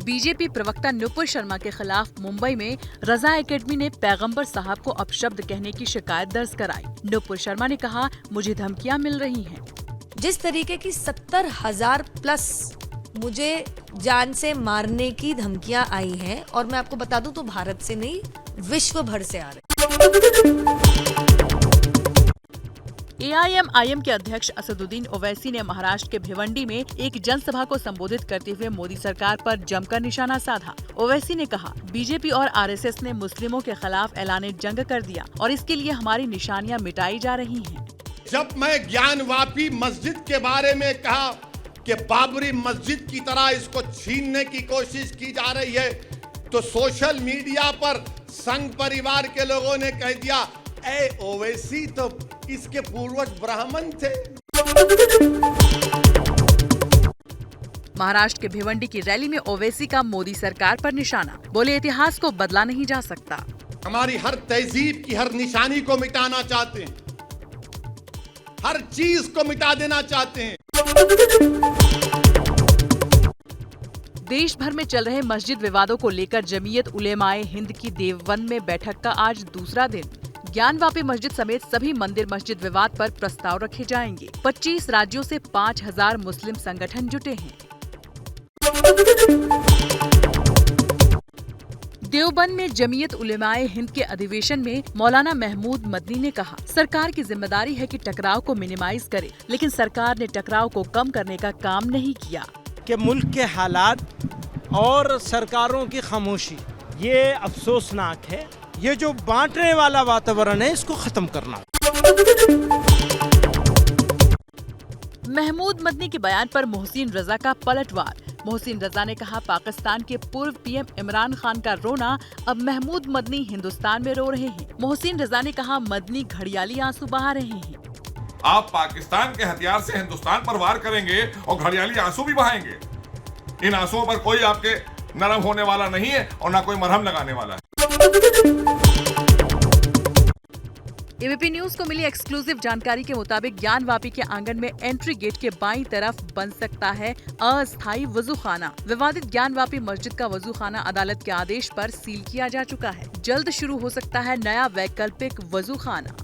BJP प्रवक्ता नुपुर शर्मा के खिलाफ मुंबई में रजा एकेडमी ने पैगंबर साहब को अपशब्द कहने की शिकायत दर्ज कराई। नुपुर शर्मा ने कहा, मुझे धमकियां मिल रही हैं। जिस तरीके की 70,000 प्लस मुझे जान से मारने की धमकियां आई हैं, और मैं आपको बता दूं तो भारत से नहीं, विश्व भर से आ रहे। AIMIM के अध्यक्ष असदुद्दीन ओवैसी ने महाराष्ट्र के भिवंडी में एक जनसभा को संबोधित करते हुए मोदी सरकार पर जमकर निशाना साधा। ओवैसी ने कहा, बीजेपी और RSS ने मुस्लिमों के खिलाफ ऐलाने जंग कर दिया और इसके लिए हमारी निशानियां मिटाई जा रही हैं। जब मैं ज्ञानवापी मस्जिद के बारे में कहा कि बाबरी मस्जिद की तरह इसको छीनने की कोशिश की जा रही है, तो सोशल मीडिया पर संघ परिवार के लोगों ने कह दिया, ए ओवैसी तो इसके पूर्वज ब्राह्मण थे। महाराष्ट्र के भिवंडी की रैली में ओवैसी का मोदी सरकार पर निशाना, बोले इतिहास को बदला नहीं जा सकता। हमारी हर तहजीब की हर निशानी को मिटाना चाहते हैं, हर चीज को मिटा देना चाहते हैं। देश भर में चल रहे मस्जिद विवादों को लेकर जमीयत उलेमाए हिंद की देवबंद में बैठक का आज दूसरा दिन। ज्ञानवापी मस्जिद समेत सभी मंदिर मस्जिद विवाद पर प्रस्ताव रखे जाएंगे। 25 राज्यों से 5,000 मुस्लिम संगठन जुटे हैं। देवबंद में जमीयत उलेमाए हिंद के अधिवेशन में मौलाना महमूद मदनी ने कहा, सरकार की जिम्मेदारी है कि टकराव को मिनिमाइज करे, लेकिन सरकार ने टकराव को कम करने का काम नहीं किया। कि मुल्क के हालात और सरकारों की खामोशी, ये अफसोसनाक है। ये जो बांटने वाला वातावरण है, इसको खत्म करना। महमूद मदनी के बयान पर मोहसिन रजा का पलटवार। मोहसिन रजा ने कहा, पाकिस्तान के पूर्व PM इमरान खान का रोना, अब महमूद मदनी हिंदुस्तान में रो रहे हैं। मोहसिन रजा ने कहा, मदनी घड़ियाली आंसू बहा रहे हैं। आप पाकिस्तान के हथियार से हिंदुस्तान पर वार करेंगे और घड़ियाली आंसू भी बहाएंगे। इन आंसुओं पर कोई आपके नरम होने वाला नहीं है और ना कोई मरहम लगाने वाला है। ABP न्यूज को मिली एक्सक्लूसिव जानकारी के मुताबिक ज्ञानवापी के आंगन में एंट्री गेट के बाईं तरफ बन सकता है अस्थायी वजूखाना। विवादित ज्ञानवापी मस्जिद का वजूखाना अदालत के आदेश पर सील किया जा चुका है। जल्द शुरू हो सकता है नया वैकल्पिक वजूखाना।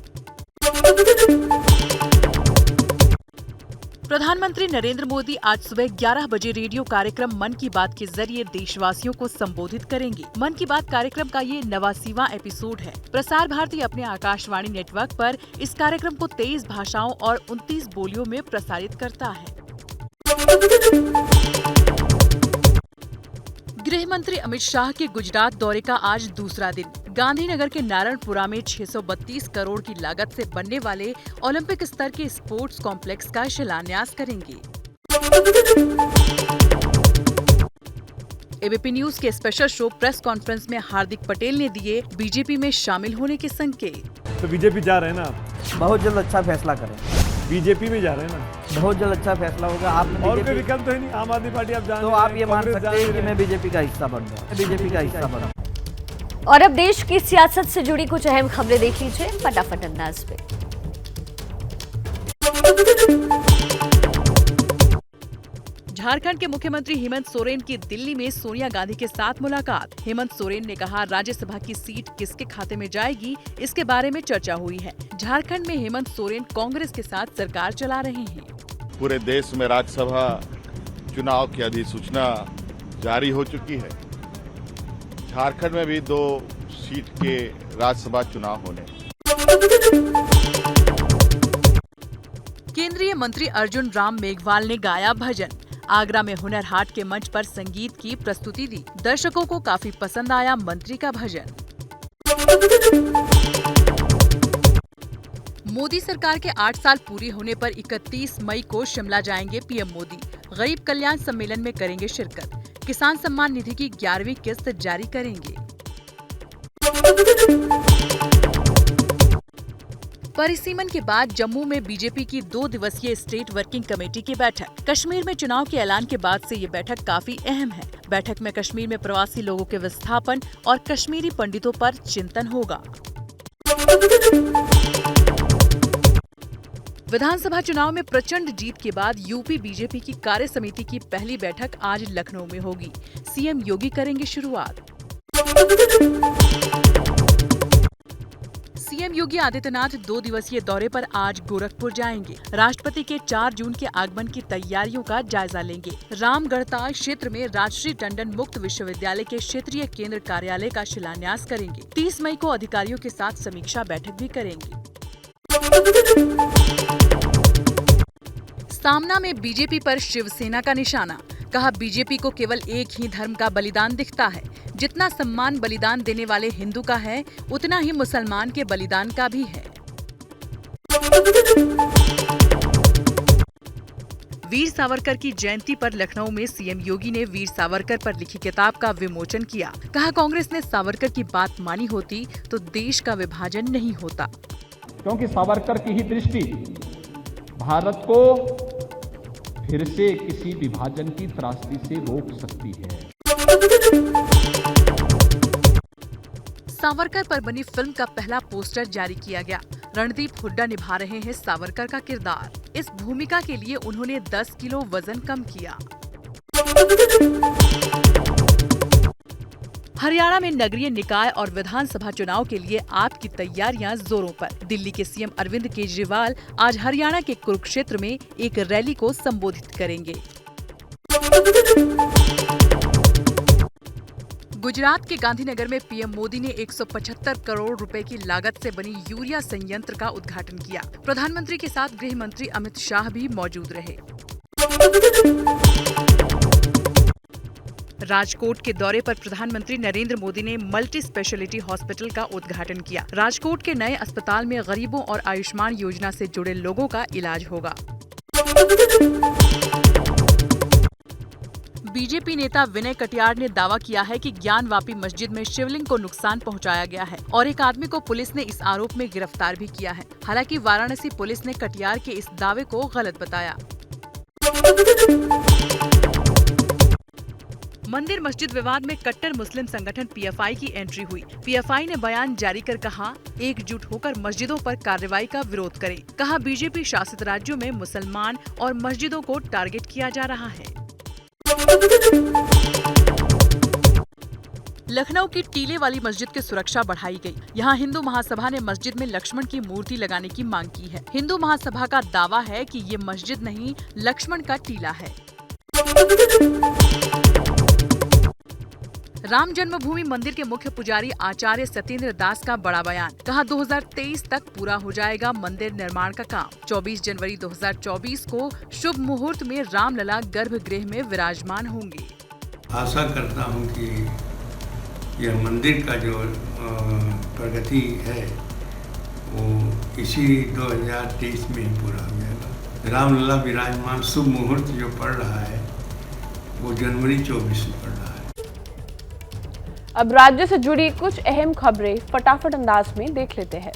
प्रधानमंत्री नरेंद्र मोदी आज सुबह 11 बजे रेडियो कार्यक्रम मन की बात के जरिए देशवासियों को संबोधित करेंगे। मन की बात कार्यक्रम का ये 89वां एपिसोड है। प्रसार भारती अपने आकाशवाणी नेटवर्क पर इस कार्यक्रम को 23 भाषाओं और 29 बोलियों में प्रसारित करता है। गृह मंत्री अमित शाह के गुजरात दौरे का आज दूसरा दिन। गांधीनगर के नारायणपुरा में 632 करोड़ की लागत से बनने वाले ओलंपिक स्तर के स्पोर्ट्स कॉम्प्लेक्स का शिलान्यास करेंगे। ABP न्यूज के स्पेशल शो प्रेस कॉन्फ्रेंस में हार्दिक पटेल ने दिए बीजेपी में शामिल होने के संकेत। तो बीजेपी जा रहे हैं ना, बहुत जल्द अच्छा फैसला करें। बीजेपी में जा रहे हैं ना, बहुत जल्द अच्छा फैसला होगा। आप और कोई विकल्प तो ही नहीं, आम आदमी पार्टी आप जान तो आप ये मान सकते हैं कि मैं बीजेपी का हिस्सा बन गया, बीजेपी का हिस्सा बना। और अब देश की सियासत से जुड़ी कुछ अहम खबरें देख लीजिए फटाफट अंदाज में। झारखंड के मुख्यमंत्री हेमंत सोरेन की दिल्ली में सोनिया गांधी के साथ मुलाकात। हेमंत सोरेन ने कहा, राज्यसभा की सीट किसके खाते में जाएगी, इसके बारे में चर्चा हुई है। झारखंड में हेमंत सोरेन कांग्रेस के साथ सरकार चला रहे हैं। पूरे देश में राज्यसभा चुनाव की अधिसूचना जारी हो चुकी है। झारखंड में भी 2 सीट के राज्यसभा चुनाव होने। केंद्रीय मंत्री अर्जुन राम मेघवाल ने गाया भजन। आगरा में हुनर हाट के मंच पर संगीत की प्रस्तुति दी। दर्शकों को काफी पसंद आया मंत्री का भजन। मोदी सरकार के 8 साल पूरी होने पर 31 मई को शिमला जाएंगे PM मोदी। गरीब कल्याण सम्मेलन में करेंगे शिरकत। किसान सम्मान निधि की 11वीं किस्त जारी करेंगे। परिसीमन के बाद जम्मू में बीजेपी की 2 दिवसीय स्टेट वर्किंग कमेटी की बैठक। कश्मीर में चुनाव के ऐलान के बाद से ये बैठक काफी अहम है। बैठक में कश्मीर में प्रवासी लोगों के विस्थापन और कश्मीरी पंडितों पर चिंतन होगा। विधानसभा चुनाव में प्रचंड जीत के बाद यूपी बीजेपी की कार्य समिति की पहली बैठक आज लखनऊ में होगी। सीएम योगी करेंगे शुरुआत। सीएम योगी आदित्यनाथ 2 दिवसीय दौरे पर आज गोरखपुर जाएंगे। राष्ट्रपति के 4 जून के आगमन की तैयारियों का जायजा लेंगे। रामगढ़ताल क्षेत्र में राजश्री टंडन मुक्त विश्वविद्यालय के क्षेत्रीय केंद्र कार्यालय का शिलान्यास करेंगे। 30 मई को अधिकारियों के साथ समीक्षा बैठक भी करेंगे। सामना में बीजेपी पर शिवसेना का निशाना। कहा, बीजेपी को केवल एक ही धर्म का बलिदान दिखता है। जितना सम्मान बलिदान देने वाले हिंदू का है, उतना ही मुसलमान के बलिदान का भी है। वीर सावरकर की जयंती पर लखनऊ में सीएम योगी ने वीर सावरकर पर लिखी किताब का विमोचन किया। कहा, कांग्रेस ने सावरकर की बात मानी होती तो देश का विभाजन नहीं होता। क्योंकि सावरकर की ही दृष्टि भारत को फिर से किसी विभाजन की त्रासदी से रोक सकती है। सावरकर पर बनी फिल्म का पहला पोस्टर जारी किया गया। रणदीप हुड्डा निभा रहे हैं सावरकर का किरदार। इस भूमिका के लिए उन्होंने 10 किलो वजन कम किया। हरियाणा में नगरीय निकाय और विधानसभा चुनाव के लिए आपकी तैयारियां जोरों पर। दिल्ली के सीएम अरविंद केजरीवाल आज हरियाणा के कुरुक्षेत्र में एक रैली को संबोधित करेंगे। गुजरात के गांधीनगर में पीएम मोदी ने 175 करोड़ रुपए की लागत से बनी यूरिया संयंत्र का उद्घाटन किया। प्रधानमंत्री के साथ गृह मंत्री अमित शाह भी मौजूद रहे। राजकोट के दौरे पर प्रधानमंत्री नरेंद्र मोदी ने मल्टी स्पेशलिटी हॉस्पिटल का उद्घाटन किया। राजकोट के नए अस्पताल में गरीबों और आयुष्मान योजना से जुड़े लोगों का इलाज होगा। बीजेपी नेता विनय कटियार ने दावा किया है कि ज्ञानवापी मस्जिद में शिवलिंग को नुकसान पहुंचाया गया है और एक आदमी को पुलिस ने इस आरोप में गिरफ्तार भी किया है। हालांकि वाराणसी पुलिस ने कटियार के इस दावे को गलत बताया। मंदिर मस्जिद विवाद में कट्टर मुस्लिम संगठन पीएफआई की एंट्री हुई। पीएफआई ने बयान जारी कर कहा, एकजुट होकर मस्जिदों पर कार्रवाई का विरोध करें। कहा, बीजेपी शासित राज्यों में मुसलमान और मस्जिदों को टारगेट किया जा रहा है। लखनऊ की टीले वाली मस्जिद की सुरक्षा बढ़ाई गई। यहाँ हिंदू महासभा ने मस्जिद में लक्ष्मण की मूर्ति लगाने की मांग की है। हिंदू महासभा का दावा है कि ये मस्जिद नहीं, लक्ष्मण का टीला है। राम जन्मभूमि मंदिर के मुख्य पुजारी आचार्य सत्येंद्र दास का बड़ा बयान। कहा, 2023 तक पूरा हो जाएगा मंदिर निर्माण का काम। 24 जनवरी 2024 को शुभ मुहूर्त में रामलला गर्भगृह में विराजमान होंगे। आशा करता हूं कि यह मंदिर का जो प्रगति है वो इसी 2023 में ही पूरा हो जाएगा। रामलला विराजमान शुभ मुहूर्त जो पड़ रहा है वो जनवरी 24 में पड़ रहा है। अब राज्य से जुड़ी कुछ अहम खबरें फटाफट अंदाज में देख लेते हैं।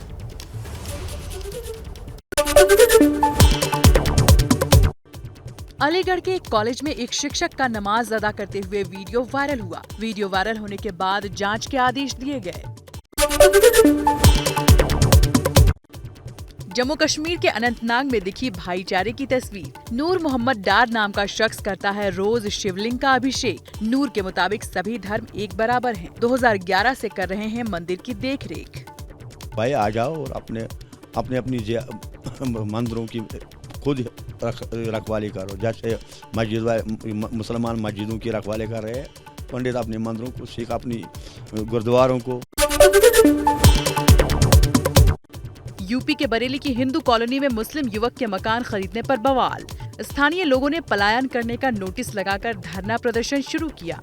अलीगढ़ के एक कॉलेज में एक शिक्षक का नमाज अदा करते हुए वीडियो वायरल हुआ। वीडियो वायरल होने के बाद जांच के आदेश दिए गए। जम्मू कश्मीर के अनंतनाग में दिखी भाईचारे की तस्वीर। नूर मोहम्मद डार नाम का शख्स करता है रोज शिवलिंग का अभिषेक। नूर के मुताबिक सभी धर्म एक बराबर हैं। 2011 से कर रहे हैं मंदिर की देखरेख। भाई आ जाओ और अपने अपनी मंदिरों की खुद रखवाली करो। जैसे मुसलमान मस्जिदों की रखवाली कर रहे हैं, पंडित अपने मंदिरों को, सिख अपनी गुरुद्वारों को। यूपी के बरेली की हिंदू कॉलोनी में मुस्लिम युवक के मकान खरीदने पर बवाल। स्थानीय लोगों ने पलायन करने का नोटिस लगाकर धरना प्रदर्शन शुरू किया।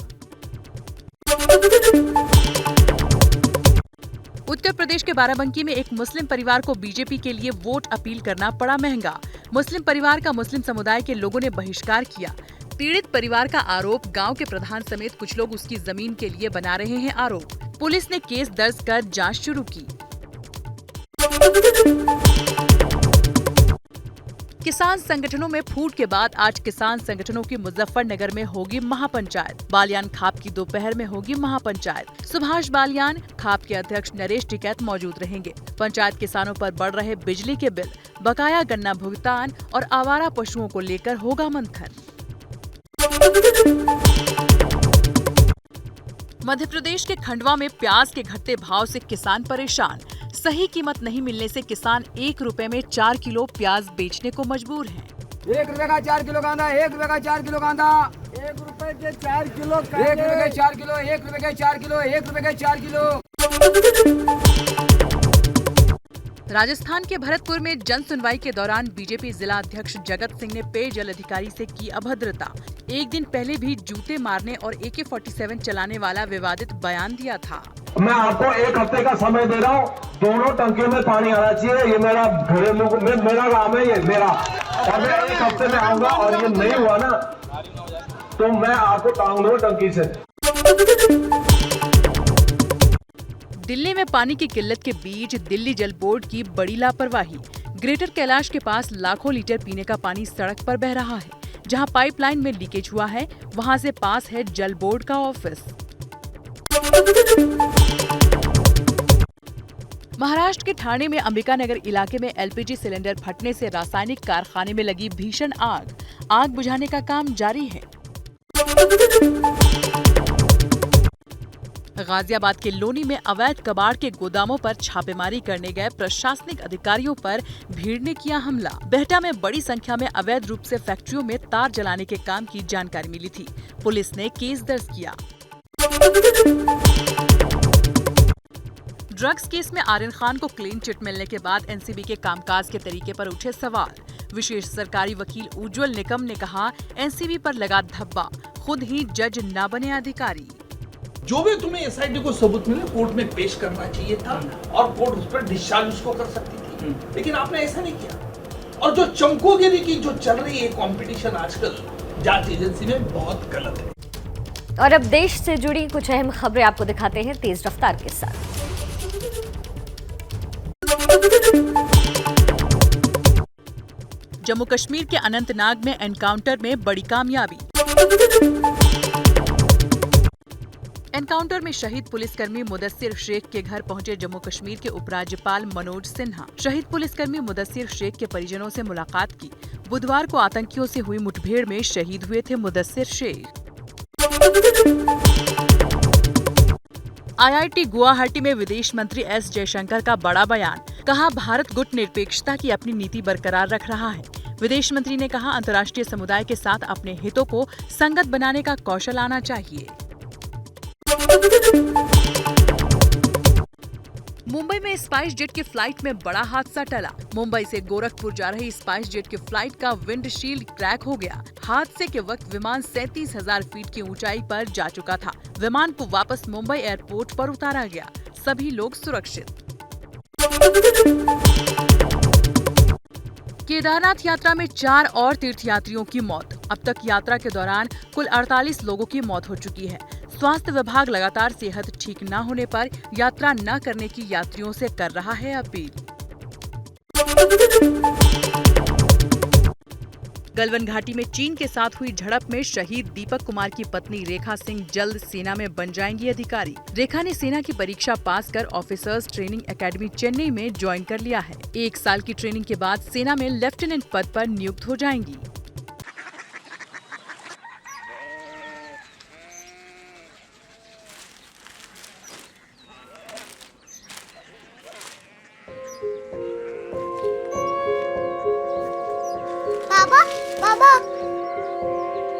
उत्तर प्रदेश के बाराबंकी में एक मुस्लिम परिवार को बीजेपी के लिए वोट अपील करना पड़ा महंगा। मुस्लिम परिवार का मुस्लिम समुदाय के लोगों ने बहिष्कार किया। पीड़ित परिवार का आरोप, गांव के प्रधान समेत कुछ लोग उसकी जमीन के लिए बना रहे हैं आरोप। पुलिस ने केस दर्ज कर जांच शुरू की। किसान संगठनों में फूट के बाद आज किसान संगठनों की मुजफ्फरनगर में होगी महापंचायत। बालियान खाप की दोपहर में होगी महापंचायत। सुभाष बालियान खाप के अध्यक्ष नरेश टिकैत मौजूद रहेंगे। पंचायत किसानों पर बढ़ रहे बिजली के बिल, बकाया गन्ना भुगतान और आवारा पशुओं को लेकर होगा मंथन। मध्य प्रदेश के खंडवा में प्याज के घटते भाव से किसान परेशान। सही कीमत नहीं मिलने से किसान 1 रुपए में 4 किलो प्याज बेचने को मजबूर हैं। 1 रुपए का 4 किलो कांदा, 1 रुपए का 4 किलो कांदा, 1 रुपए के 4 किलो, 1 रुपए के 4 किलो, 1 रुपए के 4 किलो, 1 रुपए के 4 किलो। राजस्थान के भरतपुर में जन सुनवाई के दौरान बीजेपी जिला अध्यक्ष जगत सिंह ने पेयजल अधिकारी से की अभद्रता। एक दिन पहले भी जूते मारने और AK-47 चलाने वाला विवादित बयान दिया था। मैं आपको 1 हफ्ते का समय दे रहा हूँ, दोनों टंकियों में पानी आना चाहिए। ये मेरा घरेलू मेरा काम है, ये मेरा, और मैं 1 हफ्ते में आऊंगा और ये नहीं हुआ ना तो मैं आपको टांग दूंगा टंकी से। दिल्ली में पानी की किल्लत के बीच दिल्ली जल बोर्ड की बड़ी लापरवाही। ग्रेटर कैलाश के पास लाखों लीटर पीने का पानी सड़क पर बह रहा है। जहां पाइपलाइन में लीकेज हुआ है, वहां से पास है जल बोर्ड का ऑफिस। महाराष्ट्र के ठाणे में अंबिकानगर इलाके में LPG सिलेंडर फटने से रासायनिक कारखाने में लगी भीषण आग। आग बुझाने का काम जारी है। गाजियाबाद के लोनी में अवैध कबाड़ के गोदामों पर छापेमारी करने गए प्रशासनिक अधिकारियों पर भीड़ ने किया हमला। बेहटा में बड़ी संख्या में अवैध रूप से फैक्ट्रियों में तार जलाने के काम की जानकारी मिली थी। पुलिस ने केस दर्ज किया। ड्रग्स केस में आर्यन खान को क्लीन चिट मिलने के बाद NCB के कामकाज के तरीके पर उठे सवाल। विशेष सरकारी वकील उज्जवल निकम ने कहा, NCB पर लगा धब्बा, खुद ही जज न बने अधिकारी। जो भी तुम्हें SIT को सबूत मिले कोर्ट में पेश करना चाहिए था और कोर्ट उस पर डिस्चार्ज उसको कर सकती थी, लेकिन आपने ऐसा नहीं किया। और जो चमकोगिरी की जो चल रही है कंपटीशन आजकल जांच एजेंसी में, बहुत गलत है। और अब देश से जुड़ी कुछ अहम खबरें आपको दिखाते हैं तेज रफ्तार के साथ। जम्मू कश्मीर के अनंतनाग में एनकाउंटर में बड़ी कामयाबी। एनकाउंटर में शहीद पुलिसकर्मी मुदस्सिर शेख के घर पहुंचे जम्मू कश्मीर के उपराज्यपाल मनोज सिन्हा। शहीद पुलिसकर्मी मुदस्सिर शेख के परिजनों से मुलाकात की। बुधवार को आतंकियों से हुई मुठभेड़ में शहीद हुए थे मुदस्सिर शेख। IIT गुवाहाटी में विदेश मंत्री S जयशंकर का बड़ा बयान। कहा, भारत गुटनिरपेक्षता की अपनी नीति बरकरार रख रहा है। विदेश मंत्री ने कहा, अंतर्राष्ट्रीय समुदाय के साथ अपने हितों को संगत बनाने का कौशल आना चाहिए। मुंबई में स्पाइस जेट की फ्लाइट में बड़ा हादसा टला। मुंबई से गोरखपुर जा रही स्पाइस जेट की फ्लाइट का विंडशील्ड क्रैक हो गया। हादसे के वक्त विमान 37,000 फीट की ऊंचाई पर जा चुका था। विमान को वापस मुंबई एयरपोर्ट पर उतारा गया। सभी लोग सुरक्षित। केदारनाथ यात्रा में 4 और तीर्थयात्रियों की मौत। अब तक यात्रा के दौरान कुल 48 लोगों की मौत हो चुकी है। स्वास्थ्य विभाग लगातार सेहत ठीक न होने पर यात्रा न करने की यात्रियों से कर रहा है अपील। गलवन घाटी में चीन के साथ हुई झड़प में शहीद दीपक कुमार की पत्नी रेखा सिंह जल्द सेना में बन जाएंगी अधिकारी। रेखा ने सेना की परीक्षा पास कर ऑफिसर्स ट्रेनिंग एकेडमी चेन्नई में ज्वाइन कर लिया है। 1 साल की ट्रेनिंग के बाद सेना में लेफ्टिनेंट पद पर नियुक्त हो जाएंगी।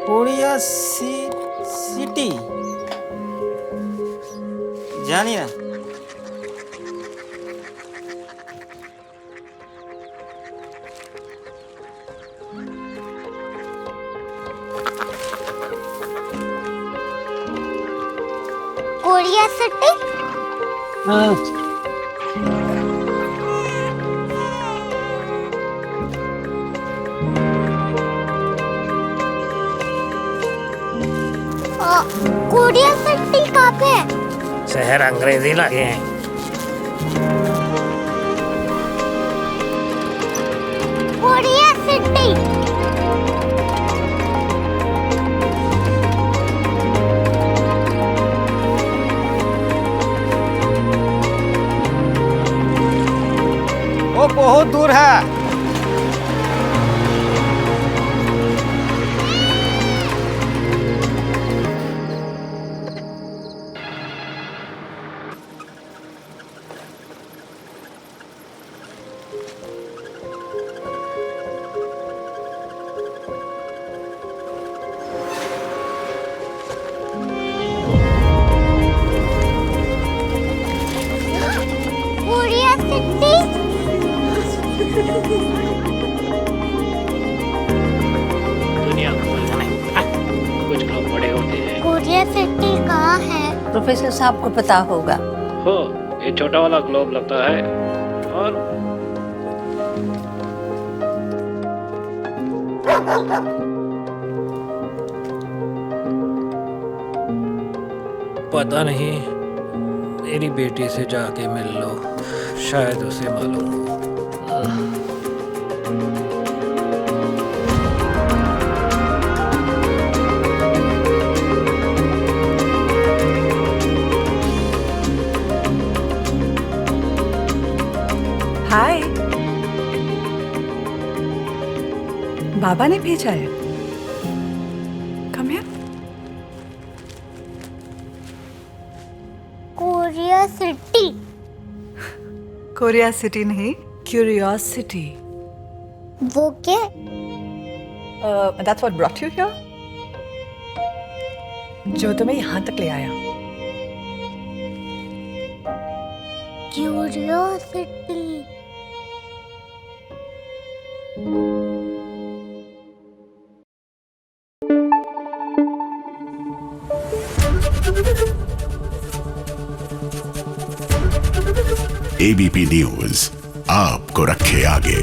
कोरिया सिटी जानिए कोरिया सिटी। कोरिया सिटी कहाँ पे है? शहर अंग्रेजी लगे हैं। Korea city city. वो बहुत दूर है। Korea city. दुनिया को बोलना नहीं, कुछ लोग बड़े होते हैं। कोरिया सिटी कहाँ है? प्रोफेसर साहब को पता होगा। हो, ये छोटा वाला ग्लोब लगता है और पता नहीं, मेरी बेटी से जाके मिल लो, शायद उसे मालूम हो। हाय, बाबा ने भेजा है। Come here. Korea city. Korea city नहीं, क्यूरियोसिटी। वो क्या? That's what brought you here? जो तुम्हें यहाँ तक ले आया। क्यूरियोसिटी। एबीपी न्यूज आपको रखे आगे।